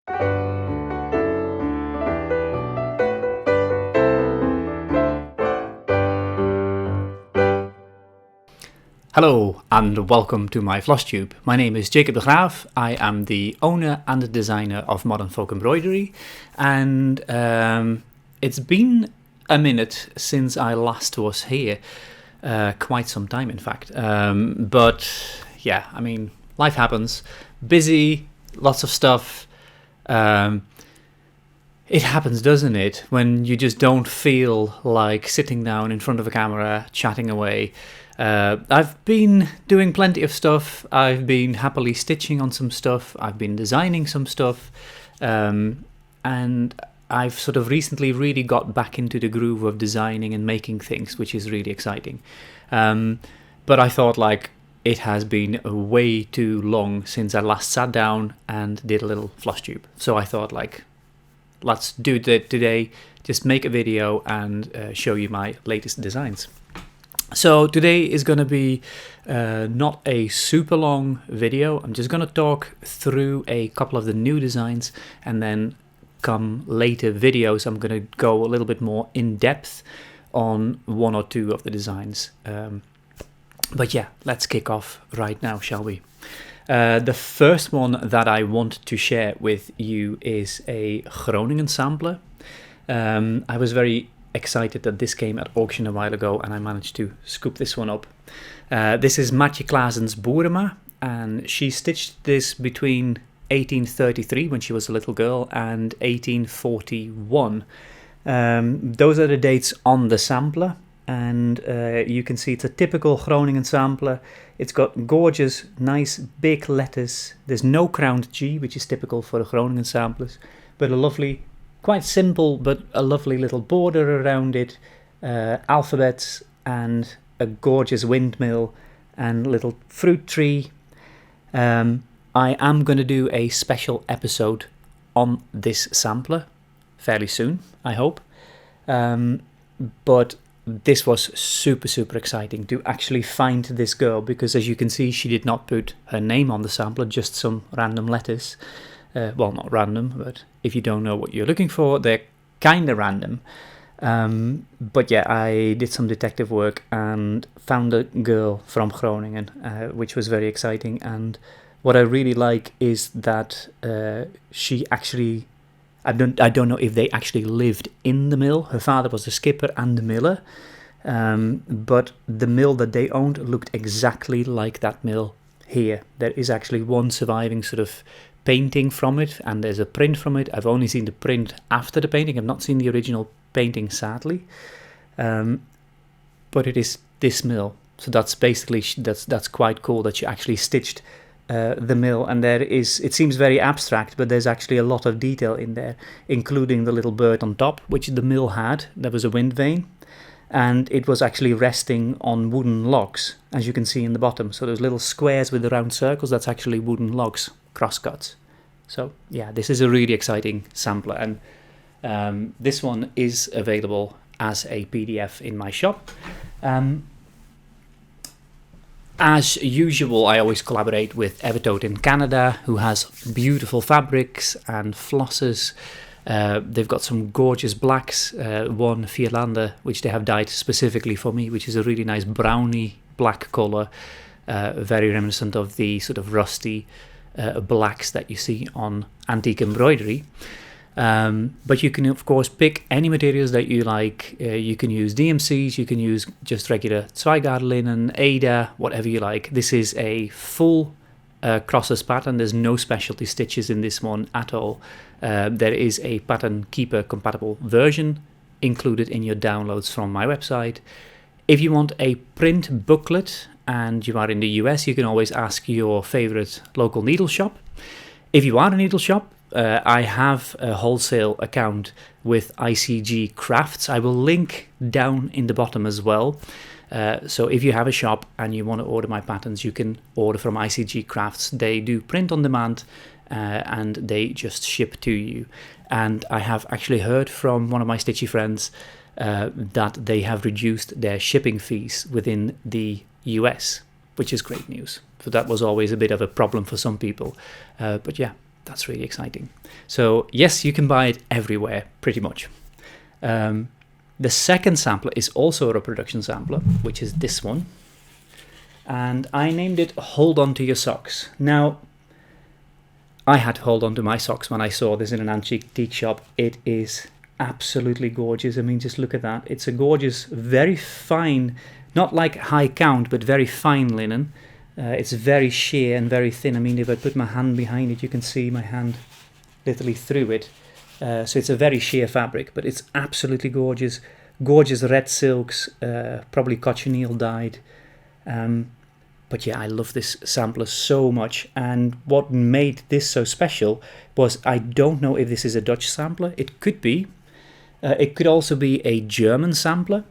Hello and welcome to my Flosstube. My name is Jacob de Graaf. I am the owner and the designer of Modern Folk Embroidery, and it's been a minute since I last was here, quite some time in fact, but yeah, I mean, life happens, busy, lots of stuff. It happens, doesn't it, when you just don't feel like sitting down in front of a camera chatting away. I've been doing plenty of stuff. I've been happily stitching on some stuff. I've been designing some stuff, and I've sort of recently really got back into the groove of designing and making things, which is really exciting. But I thought, like, it has been way too long since I last sat down and did a little Flosstube. So I thought, like, let's do that today, just make a video and show you my latest designs. So today is going to be not a super long video. I'm just going to talk through a couple of the new designs, and then come later videos I'm going to go a little bit more in depth on one or two of the designs. But yeah, let's kick off right now, shall we? The first one that I want to share with you is a Groningen sampler. I was very excited that this came at auction a while ago, and I managed to scoop this one up. This is MARTJE KLAASSENS BOEREMA, and she stitched this between 1833, when she was a little girl, and 1841. Those are the dates on the sampler, and you can see it's a typical Groningen sampler. It's got gorgeous, nice, big letters. There's no crowned G, which is typical for the Groningen samplers, but a lovely, quite simple, but a lovely little border around it, alphabets, and a gorgeous windmill, and a little fruit tree. I am going to do a special episode on this sampler fairly soon, I hope. But this was super exciting to actually find this girl, because as you can see, she did not put her name on the sampler, just some random letters. Well, not random, but if you don't know what you're looking for, they're kind of random. But yeah, I did some detective work and found a girl from Groningen, which was very exciting. And what I really like is that she actually, I don't know if they actually lived in the mill. Her father was the skipper and the miller, but the mill that they owned looked exactly like that mill here. There is actually one surviving sort of painting from it, and there's a print from it. I've only seen the print after the painting. I've not seen the original painting, sadly. But it is this mill, so that's basically that's quite cool that she actually stitched the mill. And there is, it seems very abstract, but there's actually a lot of detail in there, including the little bird on top, which the mill had. There was a wind vane, and it was actually resting on wooden logs, as you can see in the bottom. So those little squares with the round circles, that's actually wooden logs, crosscuts. So yeah, this is a really exciting sampler, and this one is available as a PDF in my shop. As usual, I always collaborate with Evertote in Canada, who has beautiful fabrics and flosses. They've got some gorgeous blacks, one Vierlander, which they have dyed specifically for me, which is a really nice browny black colour, very reminiscent of the sort of rusty blacks that you see on antique embroidery. But you can of course pick any materials that you like. You can use DMCs, you can use just regular Zweigart linen, Aida, whatever you like. This is a full crosses pattern. There's no specialty stitches in this one at all. There is a pattern keeper compatible version included in your downloads from my website. If you want a print booklet and you are in the US, you can always ask your favorite local needle shop. If you are a needle shop, I have a wholesale account with ICG Crafts. I will link down in the bottom as well. So if you have a shop and you want to order my patterns, you can order from ICG Crafts. They do print on demand, and they just ship to you. And I have actually heard from one of my stitchy friends that they have reduced their shipping fees within the US, which is great news. So that was always a bit of a problem for some people. But yeah, that's really exciting. So yes, you can buy it everywhere, pretty much. The second sampler is also a reproduction sampler, which is this one. And I named it Hold On To Your Socks. Now, I had to hold on to my socks when I saw this in an antique shop. It is absolutely gorgeous. I mean, just look at that. It's a gorgeous, very fine, not like high count, but very fine linen. It's very sheer and very thin. I mean, if I put my hand behind it, you can see my hand literally through it. So it's a very sheer fabric, but it's absolutely gorgeous. Gorgeous red silks, probably cochineal dyed. But yeah, I love this sampler so much. And what made this so special was, I don't know if this is a Dutch sampler. It could be. It could also be a German sampler.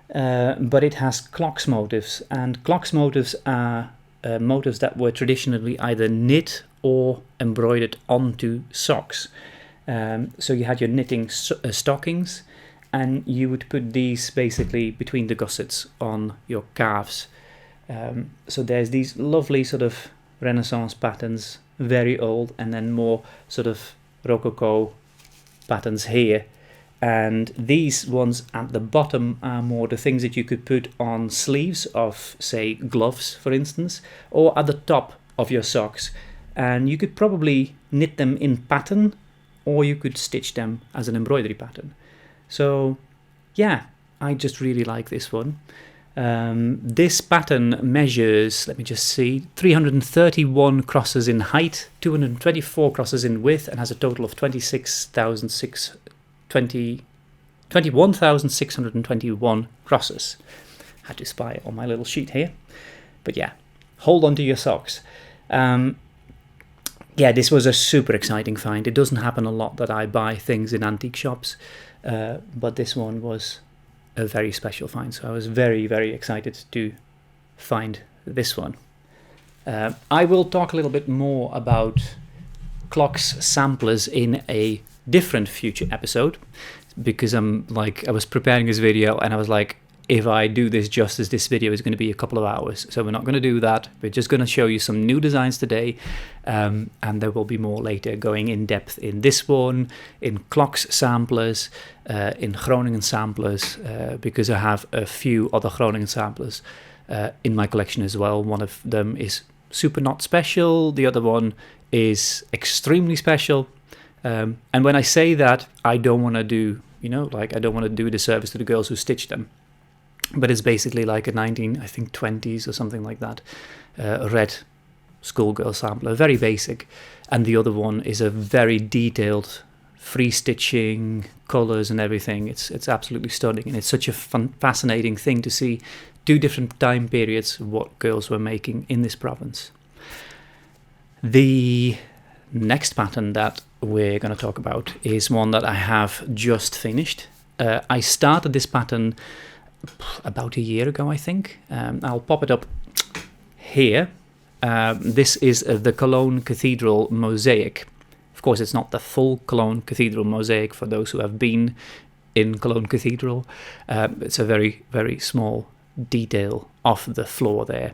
But it has clocks motifs. And clocks motifs are motifs that were traditionally either knit or embroidered onto socks. So you had your knitting stockings, and you would put these basically between the gussets on your calves. So there's these lovely sort of Renaissance patterns, very old, and then more sort of Rococo patterns here. And these ones at the bottom are more the things that you could put on sleeves of, say, gloves, for instance, or at the top of your socks. And you could probably knit them in pattern, or you could stitch them as an embroidery pattern. So yeah, I just really like this one. This pattern measures, let me just see, 331 crosses in height, 224 crosses in width, and has a total of 21,621 crosses. Had to spy on my little sheet here. But yeah, hold on to your socks. Yeah, this was a super exciting find. It doesn't happen a lot that I buy things in antique shops, but this one was a very special find. So I was very, very excited to find this one. I will talk a little bit more about clocks samplers in a different future episode, because I was preparing this video and I was like, if I do this justice, this video is going to be a couple of hours. So we're not going to do that. We're just going to show you some new designs today. And there will be more later going in depth in this one, in clocks samplers, in Groningen samplers, because I have a few other Groningen samplers in my collection as well. One of them is super not special. The other one is extremely special. And when I say that, I don't want to do, I don't want to do a disservice to the girls who stitched them. But it's basically like a 20s or something like that, a red schoolgirl sampler, very basic. And the other one is a very detailed, free stitching, colours and everything. It's absolutely stunning, and it's such a fascinating thing to see 2 different time periods what girls were making in this province. The next pattern that we're going to talk about is one that I have just finished. I started this pattern about a year ago, I think. I'll pop it up here. This is the Cologne Cathedral mosaic. Of course, it's not the full Cologne Cathedral mosaic for those who have been in Cologne Cathedral. It's a very, very small detail of the floor there.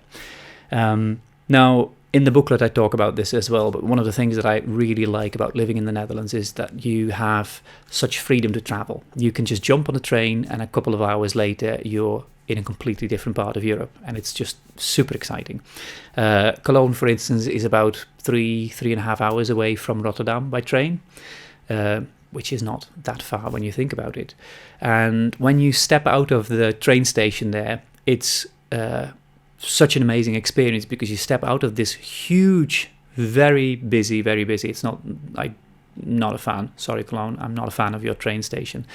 Now, in the booklet I talk about this as well, but one of the things that I really like about living in the Netherlands is that you have such freedom to travel. You can just jump on a train and a couple of hours later you're in a completely different part of Europe, and it's just super exciting. Cologne, for instance, is about 3.5 hours away from Rotterdam by train, which is not that far when you think about it. And when you step out of the train station there, it's such an amazing experience, because you step out of this huge, very busy. It's not, I'm not a fan. Sorry, Cologne, I'm not a fan of your train station.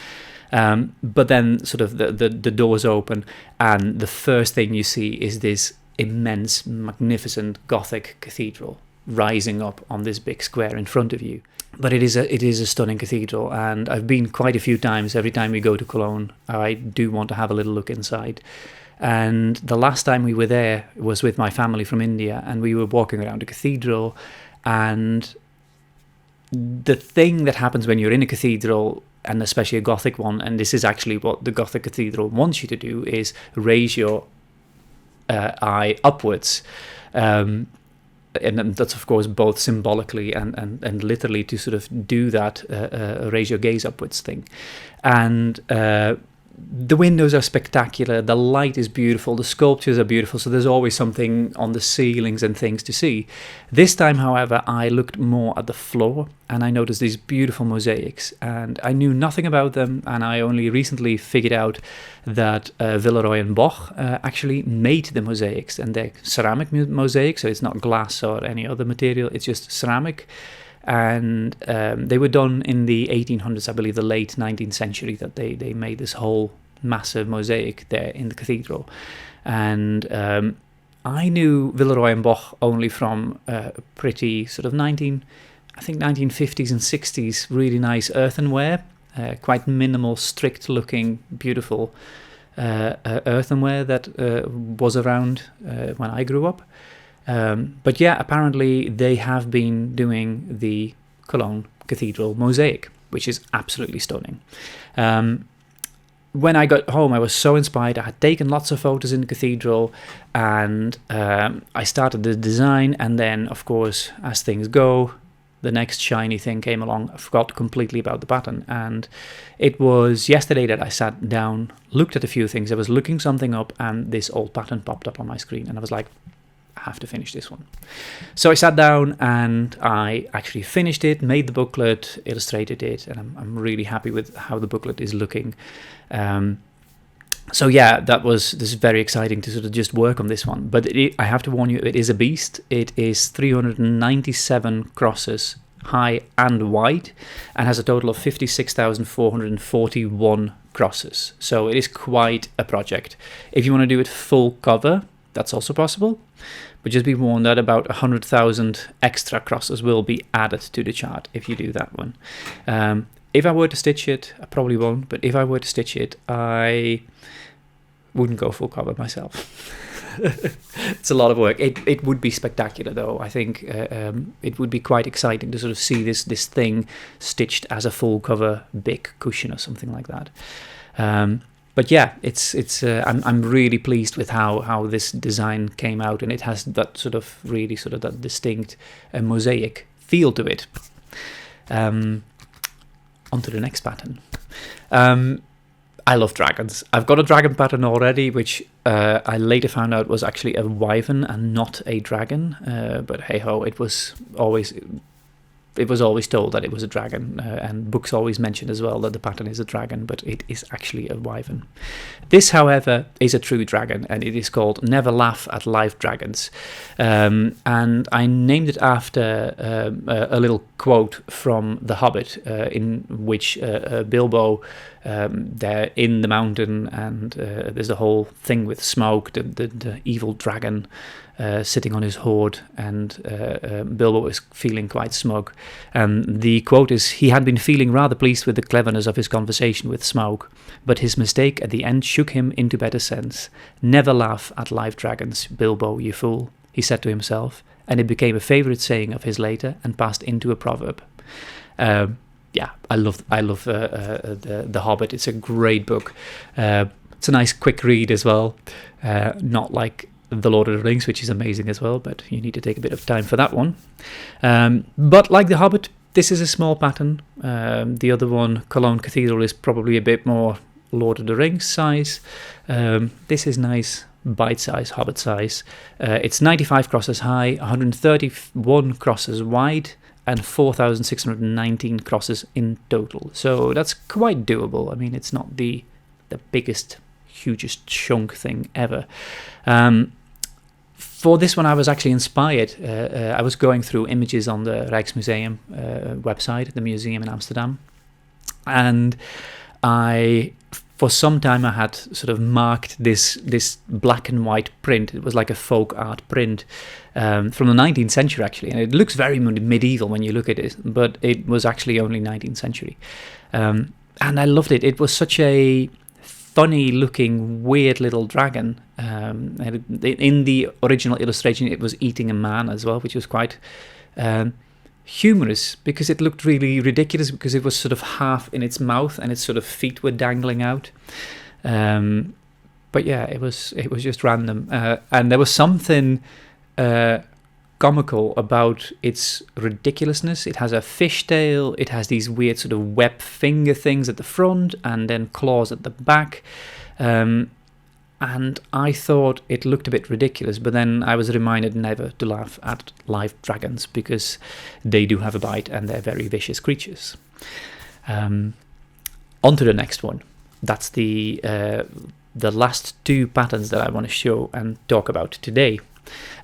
But then sort of the doors open, and the first thing you see is this immense, magnificent Gothic cathedral rising up on this big square in front of you. But it is a stunning cathedral, and I've been quite a few times. Every time we go to Cologne, I do want to have a little look inside. And the last time we were there was with my family from India, and we were walking around the cathedral, and the thing that happens when you're in a cathedral, and especially a Gothic one, and this is actually what the Gothic cathedral wants you to do, is raise your eye upwards. and that's of course both symbolically and literally to sort of do that raise your gaze upwards thing. And the windows are spectacular, the light is beautiful, the sculptures are beautiful, so there's always something on the ceilings and things to see. This time, however, I looked more at the floor and I noticed these beautiful mosaics, and I knew nothing about them, and I only recently figured out that Villeroy and Boch actually made the mosaics, and they're ceramic mosaics, so it's not glass or any other material, it's just ceramic. And they were done in the 1800s, I believe, the late 19th century, that they made this whole massive mosaic there in the cathedral. And I knew Villeroy and Boch only from pretty sort of 1950s and 60s, really nice earthenware, quite minimal, strict looking, beautiful earthenware that was around when I grew up. But yeah, apparently they have been doing the Cologne Cathedral mosaic, which is absolutely stunning. When I got home, I was so inspired. I had taken lots of photos in the cathedral, and I started the design. And then, of course, as things go, the next shiny thing came along. I forgot completely about the pattern. And it was yesterday that I sat down, looked at a few things. I was looking something up, and this old pattern popped up on my screen. And I was like, have to finish this one. So I sat down and I actually finished it, made the booklet, illustrated it, and I'm really happy with how the booklet is looking. So yeah, this is very exciting to sort of just work on this one. But I have to warn you, it is a beast. It is 397 crosses high and wide, and has a total of 56,441 crosses. So it is quite a project. If you want to do it full cover, that's also possible, but just be warned that about 100,000 extra crosses will be added to the chart if you do that one. If I were to stitch it, I probably won't, but if I were to stitch it, I wouldn't go full cover myself. It's a lot of work. It would be spectacular, though. I think it would be quite exciting to sort of see this thing stitched as a full cover big cushion or something like that. But yeah, I'm really pleased with how this design came out, and it has that sort of really sort of that distinct mosaic feel to it. On to the next pattern. I love dragons. I've got a dragon pattern already, which I later found out was actually a wyvern and not a dragon. But hey ho, it was always told that it was a dragon, and books always mention as well that the pattern is a dragon, but it is actually a wyvern. This, however, is a true dragon, and it is called Never Laugh at Live Dragons. And I named it after a little quote from The Hobbit, in which Bilbo, they're in the mountain, and there's the whole thing with Smaug, the evil dragon, sitting on his hoard, and Bilbo is feeling quite smug. And the quote is, "He had been feeling rather pleased with the cleverness of his conversation with Smaug, but his mistake at the end shook him into better sense. 'Never laugh at live dragons, Bilbo, you fool,' he said to himself, and it became a favourite saying of his later and passed into a proverb." Yeah, I love the Hobbit. It's a great book. It's a nice quick read as well, not like The Lord of the Rings, which is amazing as well, but you need to take a bit of time for that one. But like The Hobbit, this is a small pattern. The other one, Cologne Cathedral, is probably a bit more Lord of the Rings size. This is nice bite size, Hobbit size. It's 95 crosses high, 131 crosses wide, and 4,619 crosses in total. So that's quite doable. I mean, it's not the biggest, hugest chunk thing ever. For this one, I was actually inspired. I was going through images on the Rijksmuseum website, the museum in Amsterdam, and for some time I had sort of marked this black and white print. It was like a folk art print from the 19th century, actually, and it looks very medieval when you look at it, but it was actually only 19th century. And I loved it. It was such a funny looking weird little dragon. And in the original illustration it was eating a man as well, which was quite humorous, because it looked really ridiculous because it was sort of half in its mouth and its sort of feet were dangling out. But yeah, it was just random, and there was something comical about its ridiculousness. It has a fishtail, it has these weird sort of web finger things at the front and then claws at the back. And I thought it looked a bit ridiculous, but then I was reminded never to laugh at live dragons because they do have a bite and they're very vicious creatures. On to the next one. That's the last two patterns that I want to show and talk about today.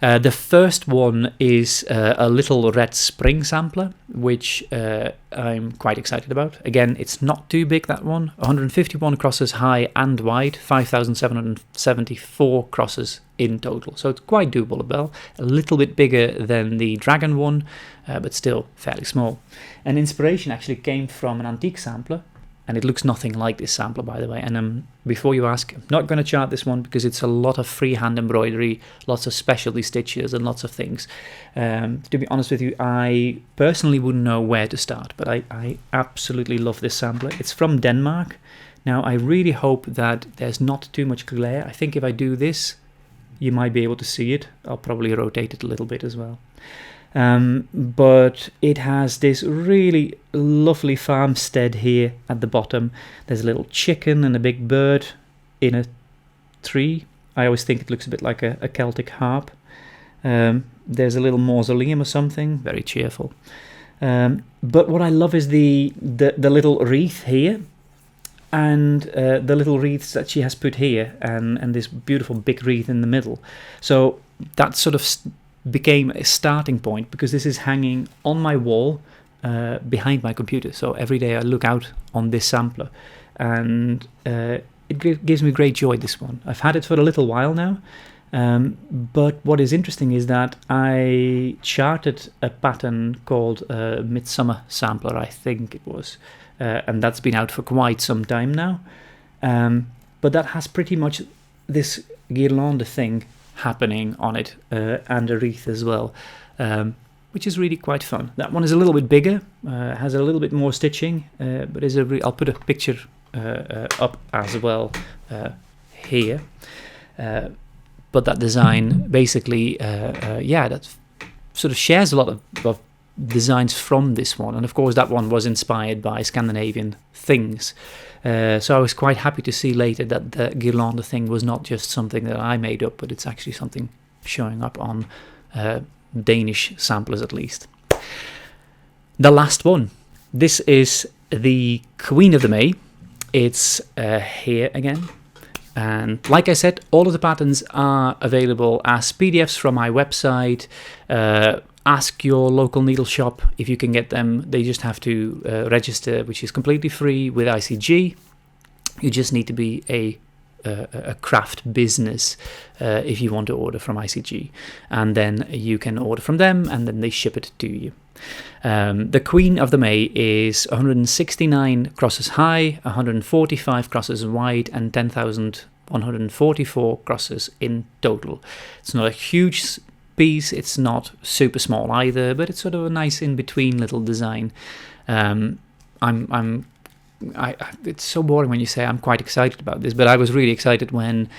The first one is a little red spring sampler, which I'm quite excited about. Again, it's not too big, that one. 151 crosses high and wide, 5,774 crosses in total. So it's quite doable as well. A little bit bigger than the dragon one, but still fairly small. And inspiration actually came from an antique sampler. And it looks nothing like this sampler, by the way. And before you ask, I'm not going to chart this one because it's a lot of freehand embroidery, lots of specialty stitches and lots of things. To be honest with you, I personally wouldn't know where to start, but I absolutely love this sampler. It's from Denmark. Now, I really hope that there's not too much glare. I think if I do this, you might be able to see it. I'll probably rotate it a little bit as well. But it has this really lovely farmstead here at the bottom. There's a little chicken and a big bird in a tree. I always think it looks a bit like a Celtic harp. There's a little mausoleum or something, very cheerful. But what I love is the little wreath here, and the little wreaths that she has put here, and this beautiful big wreath in the middle. So that sort of became a starting point because this is hanging on my wall behind my computer. So every day I look out on this sampler, and it gives me great joy, this one. I've had it for a little while now, but what is interesting is that I charted a pattern called MIDSUMMER sampler, I think it was, and that's been out for quite some time now. But that has pretty much this guirlande thing happening on it, and a wreath as well, which is really quite fun. That one is a little bit bigger, has a little bit more stitching, but I'll put a picture up as well here. But that design basically, that sort of shares a lot of designs from this one, and of course that one was inspired by Scandinavian things. So I was quite happy to see later that the guirlande thing was not just something that I made up, but it's actually something showing up on Danish samplers at least. The last one. This is the Queen of the May. It's here again. And like I said, all of the patterns are available as PDFs from my website. Ask your local needle shop if you can get them. They just have to register, which is completely free with ICG. You just need to be a craft business if you want to order from ICG, and then you can order from them, and then they ship it to you. The Queen of the May is 169 crosses high, 145 crosses wide, and 10,144 crosses in total. It's not a huge piece, it's not super small either, but it's sort of a nice in-between little design. It's so boring when you say I'm quite excited about this, but I was really excited when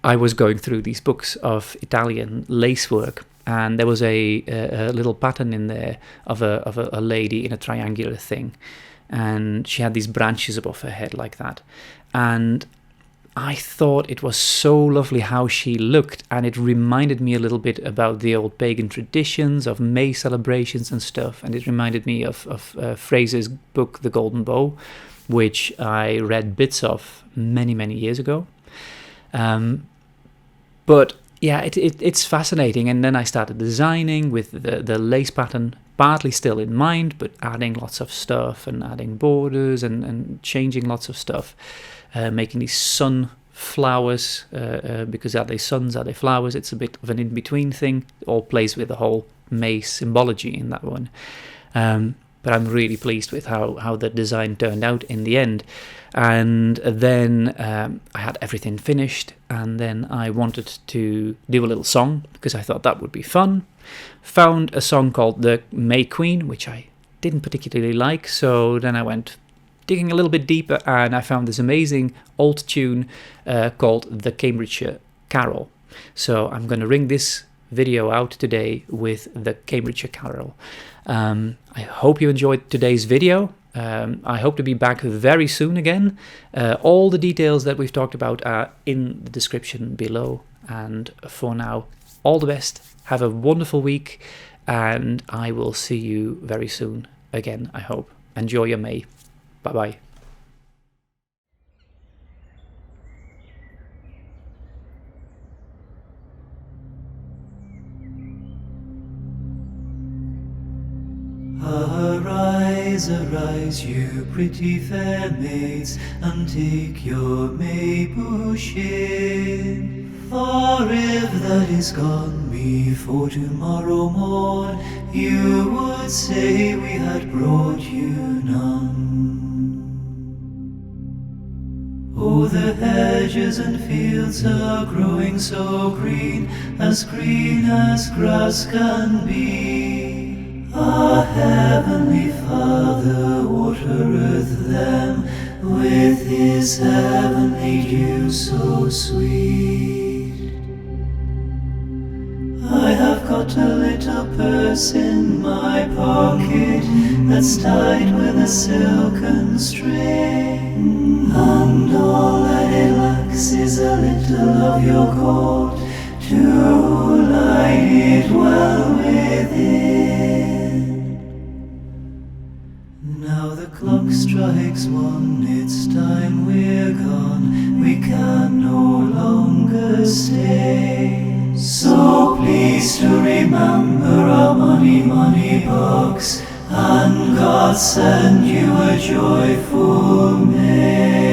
I was going through these books of Italian lacework, and there was a little pattern in there of a lady in a triangular thing, and she had these branches above her head like that, and I thought it was so lovely how she looked, and it reminded me a little bit about the old pagan traditions of May celebrations and stuff, and it reminded me of Fraser's book The Golden Bow, which I read bits of many years ago. But yeah, it's fascinating, and then I started designing with the lace pattern partly still in mind, but adding lots of stuff and adding borders and changing lots of stuff. Making these sunflowers, because are they suns, are they flowers? It's a bit of an in-between thing. It all plays with the whole May symbology in that one. But I'm really pleased with how the design turned out in the end. And then I had everything finished, and then I wanted to do a little song, because I thought that would be fun. Found a song called The May Queen, which I didn't particularly like, so then I went digging a little bit deeper, and I found this amazing old tune called the Cambridgeshire Carol. So I'm going to ring this video out today with the Cambridgeshire Carol. I hope you enjoyed today's video. I hope to be back very soon again. All the details that we've talked about are in the description below. And for now, all the best. Have a wonderful week, and I will see you very soon again, I hope. Enjoy your May. Bye-bye. Arise, arise, you pretty fair maids, and take your May bush in. For if that is gone before tomorrow morn, you would say we had brought you none. Oh, the hedges and fields are growing so green as grass can be. Our Heavenly Father watereth them with His heavenly dew so sweet. I have got a little purse in my pocket that's tied with a silken string, and all that it lacks is a little of your gold to line it well within. Now the clock strikes 1, it's time we're gone, we can no longer stay. So please to remember our money box, and God send you a joyful May.